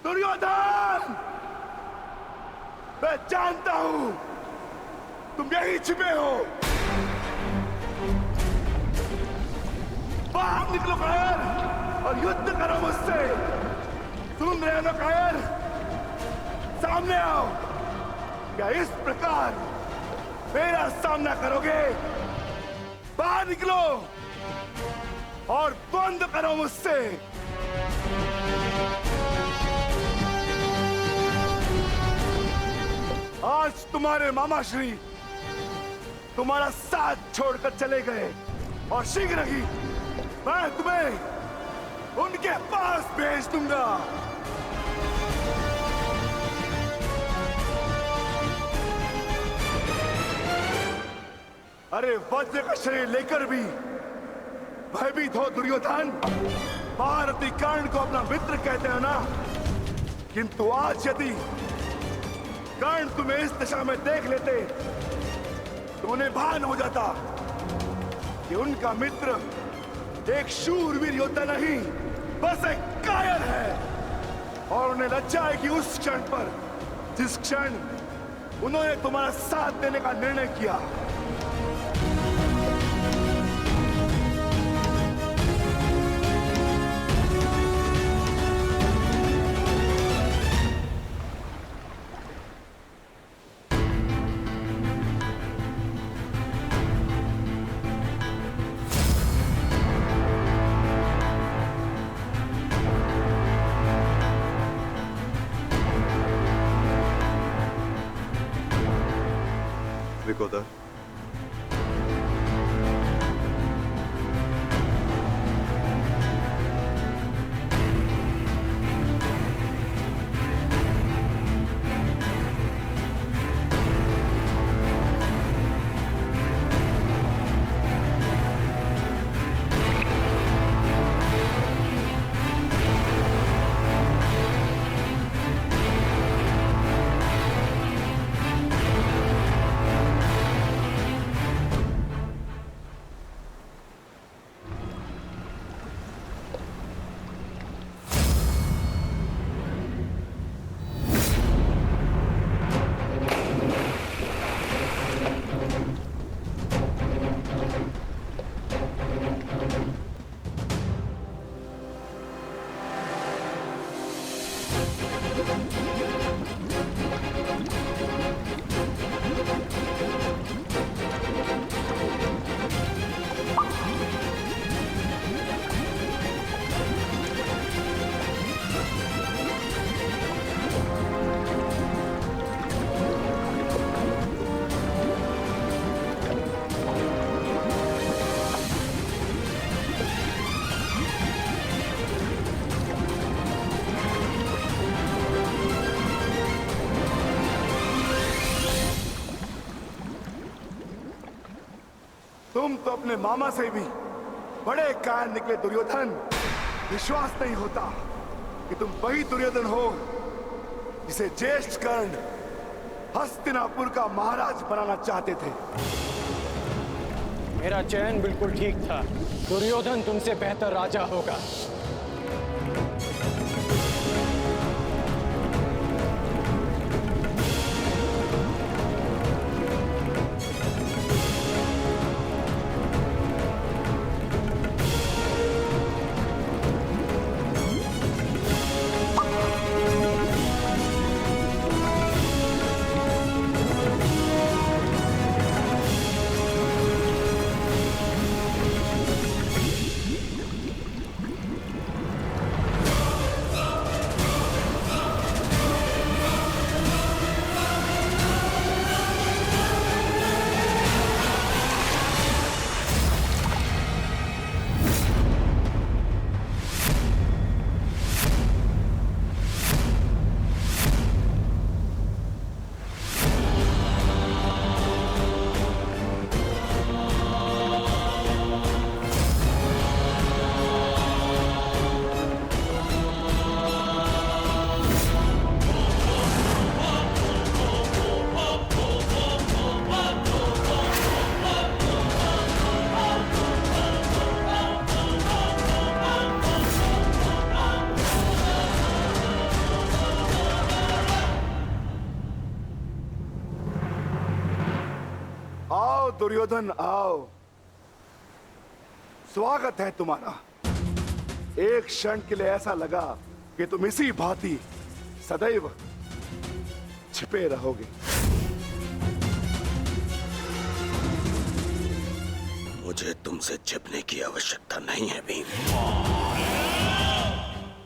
दुर्योधन, मैं जानता हूं तुम यही छिपे हो। बाहर निकलो कायर और युद्ध करो मुझसे। सुन रहे हो ना कायर, सामने आओ। क्या इस प्रकार मेरा सामना करोगे? बाहर निकलो और बंद करो मुझसे। आज तुम्हारे मामा श्री तुम्हारा साथ छोड़कर चले गए और शीघ्र ही मैं तुम्हें उनके पास भेज दूंगा। अरे वज्र का शरीर लेकर भी भयभीत हो दुर्योधन। महारथी कर्ण को अपना मित्र कहते हो ना, किंतु आज यदि कर्ण तुम्हें इस दिशा में देख लेते तो उन्हें भान हो जाता कि उनका मित्र एक शूरवीर योद्धा नहीं, बस एक कायर है। और उन्हें लज्जा है कि उस क्षण पर जिस क्षण उन्होंने तुम्हारा साथ देने का निर्णय किया। विकोदर, तुम तो अपने मामा से भी बड़े कायर निकले दुर्योधन। विश्वास नहीं होता कि तुम वही दुर्योधन हो जिसे ज्येष्ठ कर्ण हस्तिनापुर का महाराज बनाना चाहते थे। मेरा चयन बिल्कुल ठीक था। दुर्योधन तुमसे बेहतर राजा होगा। दुर्योधन आओ, स्वागत है तुम्हारा। एक क्षण के लिए ऐसा लगा कि तुम इसी भांति सदैव छिपे रहोगे। मुझे तुमसे छिपने की आवश्यकता नहीं है भीम,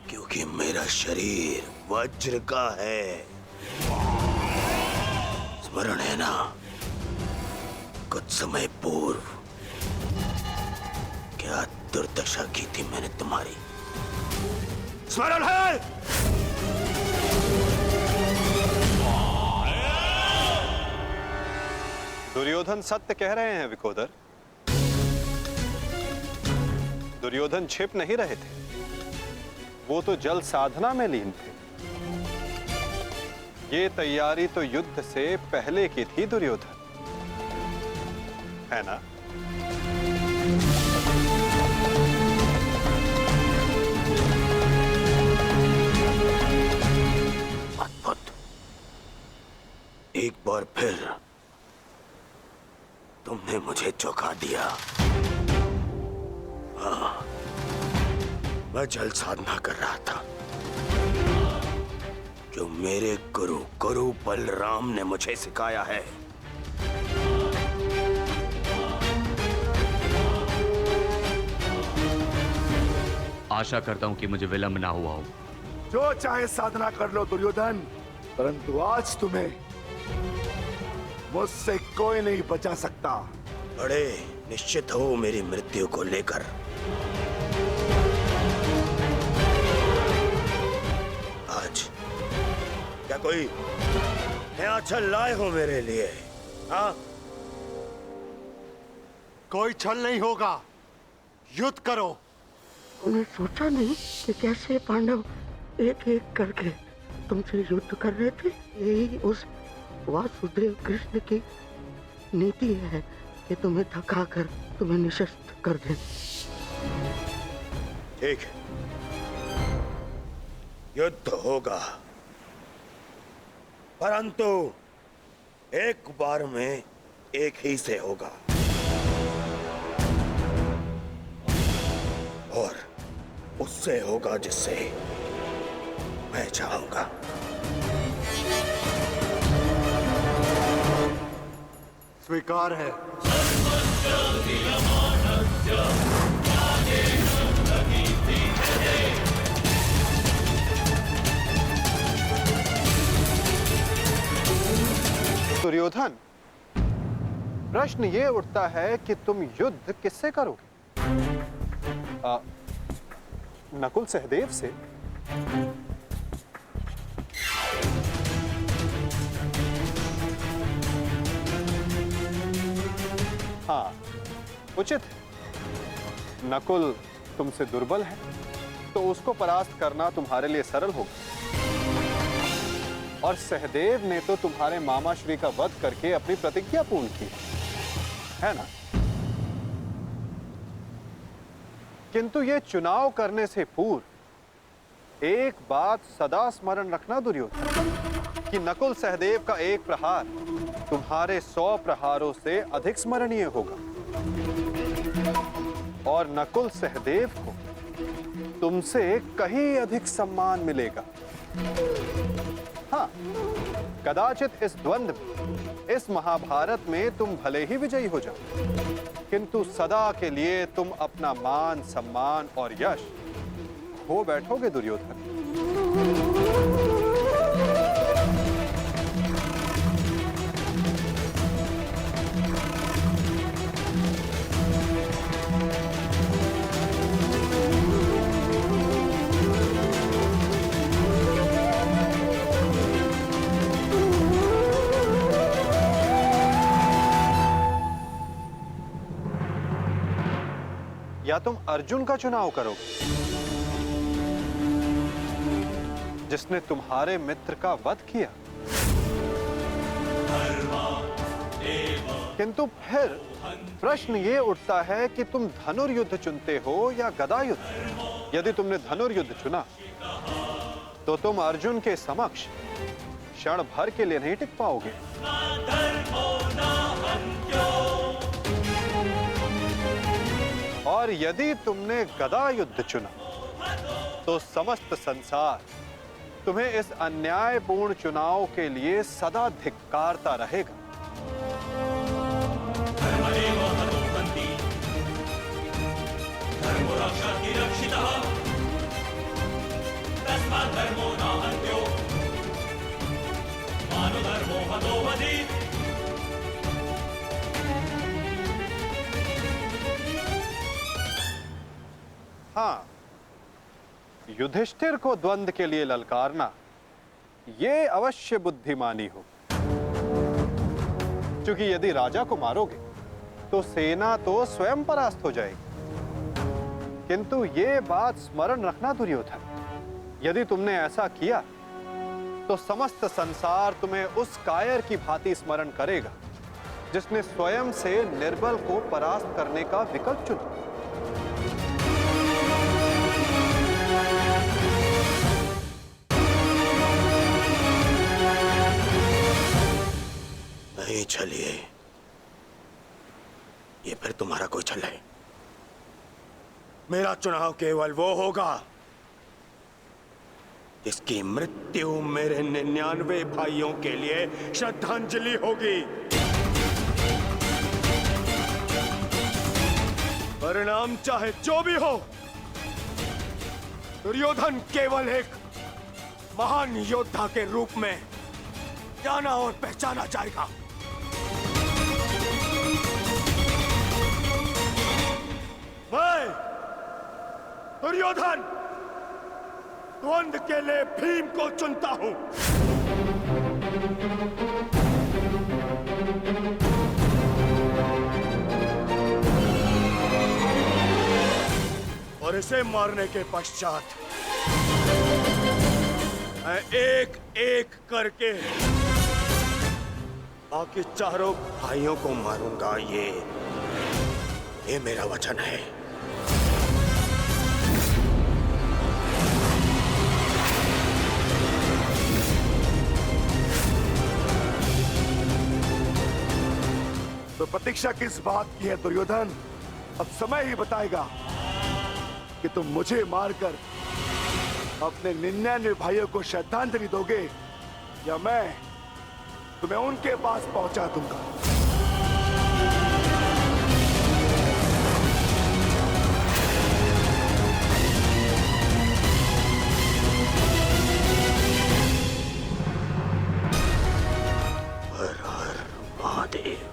क्योंकि मेरा शरीर वज्र का है। स्मरण है ना, कुछ समय पूर्व क्या दुर्दशा की थी मैंने तुम्हारी? स्मरण है? दुर्योधन सत्य कह रहे हैं विकोदर। दुर्योधन छिप नहीं रहे थे, वो तो जल साधना में लीन थे। ये तैयारी तो युद्ध से पहले की थी दुर्योधन, है ना? अद्भुत। एक बार फिर तुमने मुझे चौंका दिया। हाँ, मैं जल साधना कर रहा था, जो मेरे गुरु बलराम ने मुझे सिखाया है। आशा करता हूं कि मुझे विलंब ना हुआ हो। जो चाहे साधना कर लो दुर्योधन, परंतु आज तुम्हें मुझसे कोई नहीं बचा सकता। बड़े निश्चित हो मेरी मृत्यु को लेकर। आज क्या कोई नया छल लाए हो मेरे लिए? हाँ? कोई छल नहीं होगा, युद्ध करो। उन्हें सोचा नहीं कि कैसे पांडव एक एक करके तुमसे युद्ध कर रहे थे। यही उस वासुदेव कृष्ण की नीति है कि तुम्हें थकाकर तुम्हें निशस्त्र कर दें। ठीक है, युद्ध होगा, परंतु एक बार में एक ही से होगा, और उससे होगा जिससे मैं चाहूंगा। स्वीकार है। दुर्योधन, प्रश्न ये उठता है कि तुम युद्ध किससे करोगे? नकुल सहदेव से? हाँ, उचित है। नकुल तुमसे दुर्बल है, तो उसको परास्त करना तुम्हारे लिए सरल होगा। और सहदेव ने तो तुम्हारे मामा श्री का वध करके अपनी प्रतिज्ञा पूर्ण की है ना? किंतु यह चुनाव करने से पूर्व एक बात सदा स्मरण रखना दुर्योधन, कि नकुल सहदेव का एक प्रहार तुम्हारे 100 प्रहारों से अधिक स्मरणीय होगा, और नकुल सहदेव को तुमसे कहीं अधिक सम्मान मिलेगा। हाँ, कदाचित इस द्वंद्व में, इस महाभारत में तुम भले ही विजयी हो जाओ, किंतु सदा के लिए तुम अपना मान, सम्मान और यश खो बैठोगे दुर्योधन। या तुम अर्जुन का चुनाव करोगे, जिसने तुम्हारे मित्र का वध किया। किंतु फिर प्रश्न ये उठता है कि तुम धनुर्युद्ध चुनते हो या गदा युद्ध। यदि तुमने धनुर्युद्ध चुना तो तुम अर्जुन के समक्ष क्षण भर के लिए नहीं टिक पाओगे। और यदि तुमने गदा युद्ध चुना तो समस्त संसार तुम्हें इस अन्यायपूर्ण चुनाव के लिए सदा धिक्कारता रहेगा। हाँ, युधिष्ठिर को द्वंद्व के लिए ललकारना ये अवश्य बुद्धिमानी हो, क्योंकि यदि राजा को मारोगे तो सेना तो स्वयं परास्त हो जाएगी। किंतु ये बात स्मरण रखना दुर्योधन, यदि तुमने ऐसा किया तो समस्त संसार तुम्हें उस कायर की भांति स्मरण करेगा जिसने स्वयं से निर्बल को परास्त करने का विकल्प चुना। नहीं चलिए, ये फिर तुम्हारा कोई छल है। मेरा चुनाव केवल वो होगा जिसकी मृत्यु मेरे 99 भाइयों के लिए श्रद्धांजलि होगी। परिणाम चाहे जो भी हो, दुर्योधन केवल एक महान योद्धा के रूप में जाना और पहचाना जाएगा। मैं दुर्योधन द्वंद्व के लिए भीम को चुनता हूं। और इसे मारने के पश्चात मैं एक एक करके बाकी चारों भाइयों को मारूंगा। ये मेरा वचन है। तो प्रतीक्षा किस बात की है दुर्योधन? अब समय ही बताएगा कि तुम मुझे मारकर अपने 99 भाइयों को श्रद्धांजलि दोगे या मैं तुम्हें उनके पास पहुंचा दूंगा। हर हर महादेव।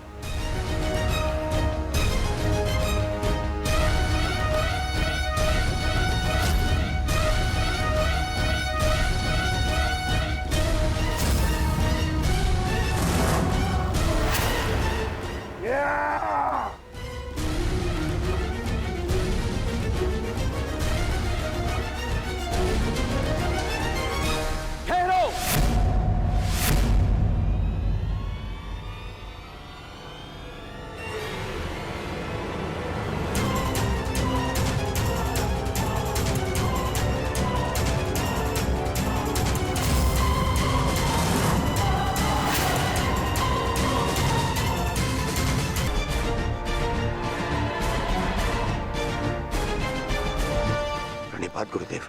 गुरुदेव,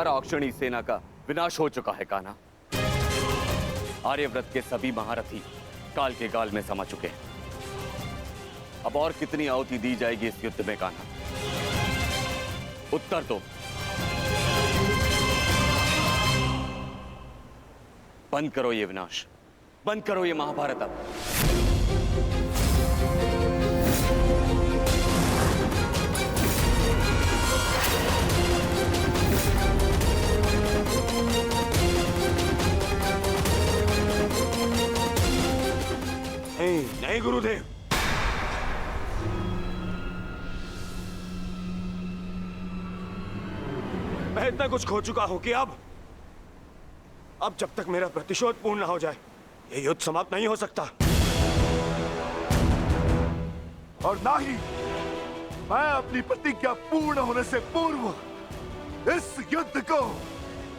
अक्षणी सेना का विनाश हो चुका है कान्हा। आर्यव्रत के सभी महारथी काल के गाल में समा चुके हैं। अब और कितनी आहुति दी जाएगी इस युद्ध में कान्हा? उत्तर दो। बंद करो ये विनाश, बंद करो ये महाभारत अब। नहीं गुरुदेव, मैं इतना कुछ खो चुका हूं कि अब जब तक मेरा प्रतिशोध पूर्ण ना हो जाए ये युद्ध समाप्त नहीं हो सकता। और ना ही मैं अपनी प्रतिज्ञा पूर्ण होने से पूर्व इस युद्ध को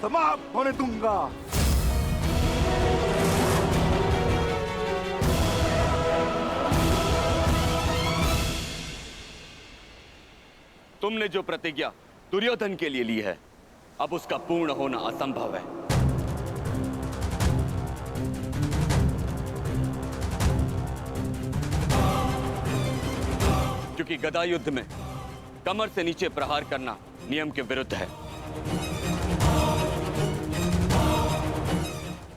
समाप्त होने दूंगा। तुमने जो प्रतिज्ञा दुर्योधन के लिए ली है, अब उसका पूर्ण होना असंभव है। क्योंकि गदा युद्ध में कमर से नीचे प्रहार करना नियम के विरुद्ध है।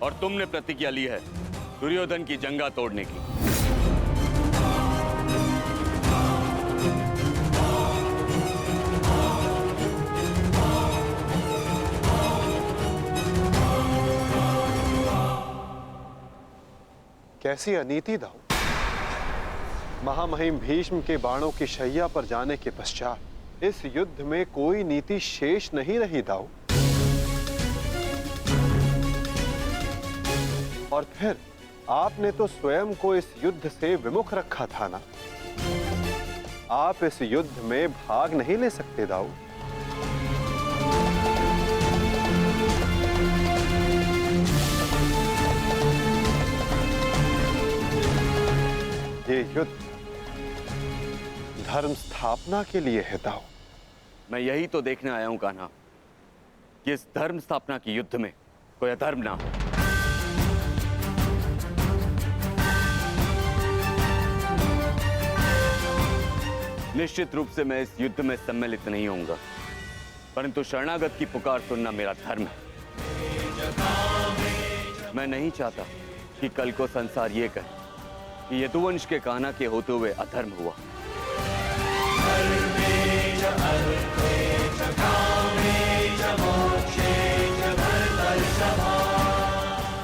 और तुमने प्रतिज्ञा ली है दुर्योधन की जंगा तोड़ने की। कैसी अनीति दाऊ। महामहिम भीष्म के बाणों की शैया पर जाने के पश्चात इस युद्ध में कोई नीति शेष नहीं रही दाऊ। और फिर आपने तो स्वयं को इस युद्ध से विमुख रखा था ना। आप इस युद्ध में भाग नहीं ले सकते दाऊ। ये युद्ध धर्म स्थापना के लिए है दाऊ। मैं यही तो देखने आया हूं कान्हा कि इस धर्म स्थापना की युद्ध में कोई अधर्म ना हो। निश्चित रूप से मैं इस युद्ध में सम्मिलित नहीं होऊंगा, परंतु शरणागत की पुकार सुनना मेरा धर्म है। मैं नहीं चाहता कि कल को संसार ये कहे कि यदुवंश के कान्हा के होते हुए अधर्म हुआ।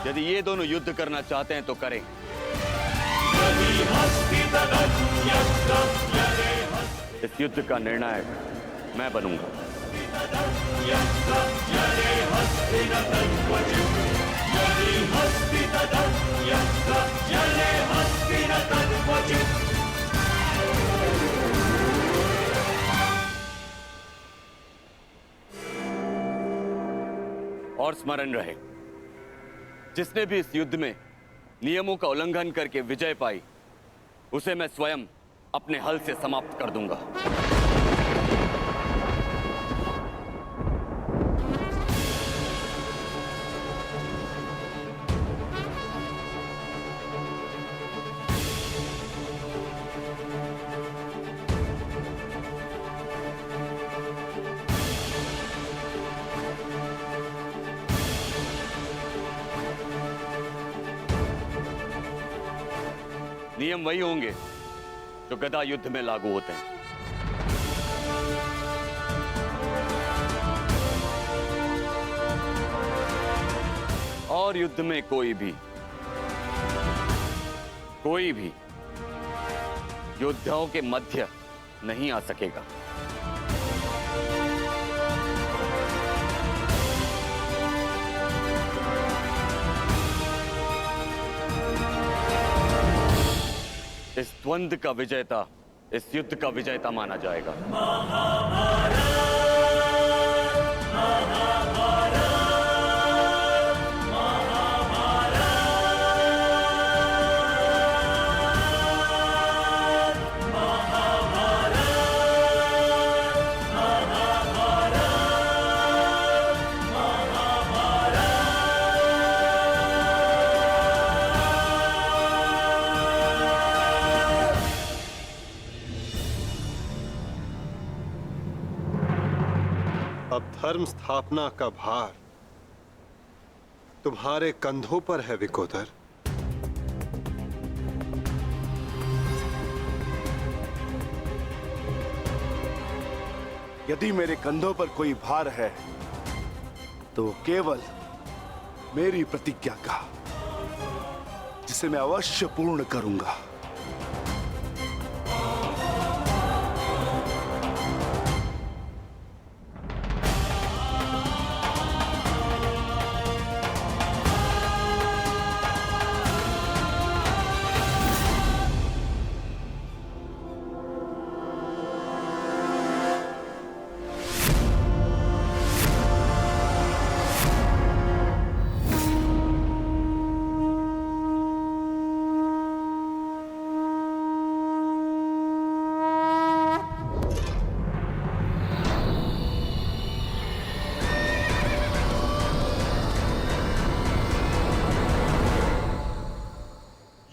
यदि ये दोनों युद्ध करना चाहते हैं तो करें। इस युद्ध का निर्णायक मैं बनूंगा। और स्मरण रहे, जिसने भी इस युद्ध में नियमों का उल्लंघन करके विजय पाई, उसे मैं स्वयं अपने हल से समाप्त कर दूंगा। नियम वही होंगे जो गदा युद्ध में लागू होते हैं। और युद्ध में कोई भी योद्धाओं के मध्य नहीं आ सकेगा। इस द्वंद्व का विजेता इस युद्ध का विजेता माना जाएगा। अब धर्म स्थापना का भार तुम्हारे कंधों पर है विकोदर। यदि मेरे कंधों पर कोई भार है तो केवल मेरी प्रतिज्ञा का, जिसे मैं अवश्य पूर्ण करूंगा।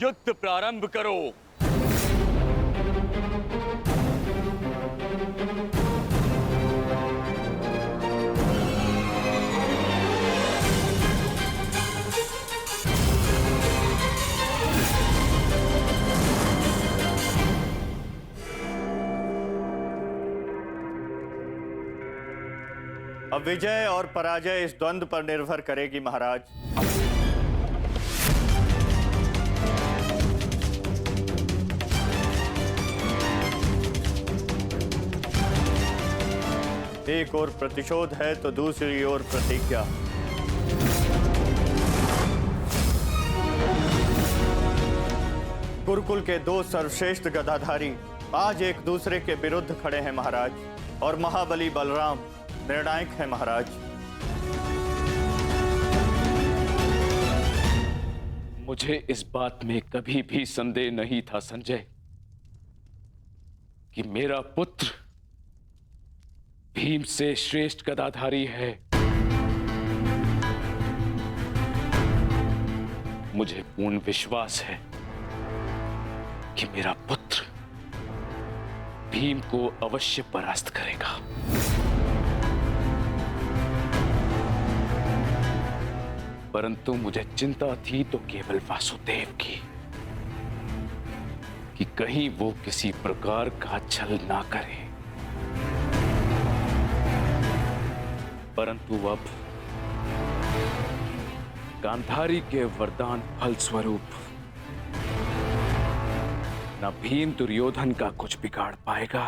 युद्ध प्रारंभ करो। अब विजय और पराजय इस द्वंद्व पर निर्भर करेगी महाराज। एक ओर प्रतिशोध है तो दूसरी ओर प्रतिज्ञा। गुरुकुल के दो सर्वश्रेष्ठ गदाधारी आज एक दूसरे के विरुद्ध खड़े हैं महाराज, और महाबली बलराम निर्णायक है महाराज। मुझे इस बात में कभी भी संदेह नहीं था संजय कि मेरा पुत्र भीम से श्रेष्ठ गदाधारी है। मुझे पूर्ण विश्वास है कि मेरा पुत्र भीम को अवश्य परास्त करेगा। परंतु मुझे चिंता थी तो केवल वासुदेव की, कि कहीं वो किसी प्रकार का छल ना करे। परंतु अब गांधारी के वरदान फलस्वरूप न भीम दुर्योधन का कुछ बिगाड़ पाएगा,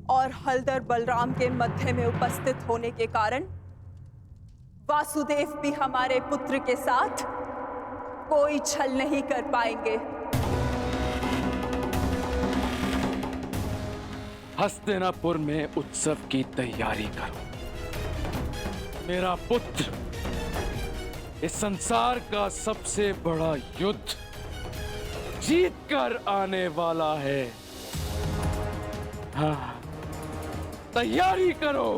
और हलधर बलराम के मध्य में उपस्थित होने के कारण वासुदेव भी हमारे पुत्र के साथ कोई छल नहीं कर पाएंगे। हस्तिनापुर में उत्सव की तैयारी करो। मेरा पुत्र इस संसार का सबसे बड़ा युद्ध जीत कर आने वाला है। हाँ, तैयारी करो।